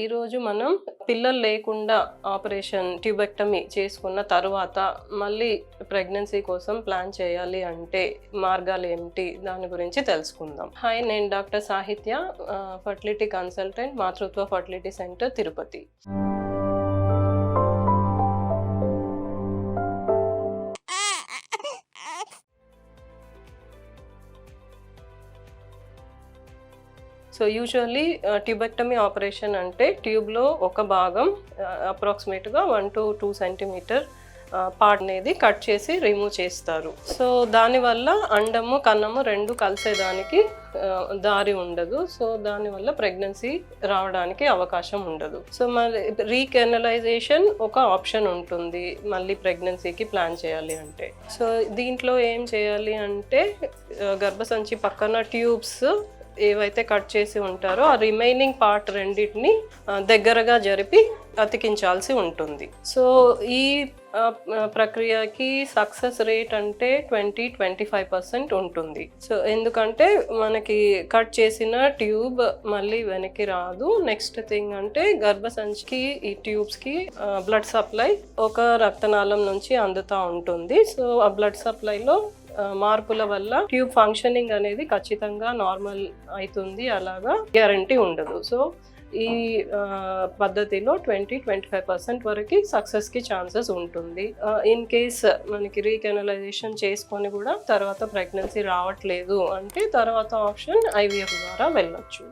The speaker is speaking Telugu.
ఈరోజు మనం పిల్లలు లేకుండా ఆపరేషన్ ట్యూబెక్టమీ చేసుకున్న తర్వాత మళ్ళీ ప్రెగ్నెన్సీ కోసం ప్లాన్ చేయాలి అంటే మార్గాలు ఏమిటి దాని గురించి తెలుసుకుందాం. హాయ్, నేను డాక్టర్ సాహిత్య, ఫర్టిలిటీ కన్సల్టెంట్, మాతృత్వ fertility centre, Tirupati. So usually tubectomy operation అంటే ట్యూబ్లో ఒక భాగం అప్రాక్సిమేట్గా 1 to 2 సెంటీమీటర్ పార్ట్ అనేది కట్ చేసి రిమూవ్ చేస్తారు. సో దానివల్ల అండము కన్నము రెండు కలిసేదానికి దారి ఉండదు. సో దానివల్ల ప్రెగ్నెన్సీ రావడానికి అవకాశం ఉండదు. సో మరి రీకెనలైజేషన్ ఒక ఆప్షన్ ఉంటుంది మళ్ళీ ప్రెగ్నెన్సీకి ప్లాన్ చేయాలి అంటే. సో దీంట్లో ఏం చేయాలి అంటే గర్భసంచి పక్కన ట్యూబ్స్ ఏవైతే కట్ చేసి ఉంటారో ఆ రిమైనింగ్ పార్ట్ రెండింటిని దగ్గరగా జరిపి అతికించాల్సి ఉంటుంది. సో ఈ ప్రక్రియకి సక్సెస్ రేట్ అంటే 20-25% ఉంటుంది. సో ఎందుకంటే మనకి కట్ చేసిన ట్యూబ్ మళ్ళీ వెనక్కి రాదు. నెక్స్ట్ థింగ్ అంటే గర్భసంచికి ఈ ట్యూబ్స్కి బ్లడ్ సప్లై ఒక రక్తనాళం నుంచి అందుతూ ఉంటుంది. సో ఆ బ్లడ్ సప్లైలో మార్పుల వల్ల ట్యూబ్ ఫంక్షనింగ్ అనేది ఖచ్చితంగా నార్మల్ అవుతుంది, అలాగా గ్యారంటీ ఉండదు. సో ఈ పద్ధతిలో 20-25% వరకు సక్సెస్కి ఛాన్సెస్ ఉంటుంది. ఇన్ కేస్ మనకి రీకెనలైజేషన్ చేసుకొని కూడా తర్వాత ప్రెగ్నెన్సీ రావట్లేదు అంటే తర్వాత ఆప్షన్ IVF ద్వారా వెళ్ళొచ్చు.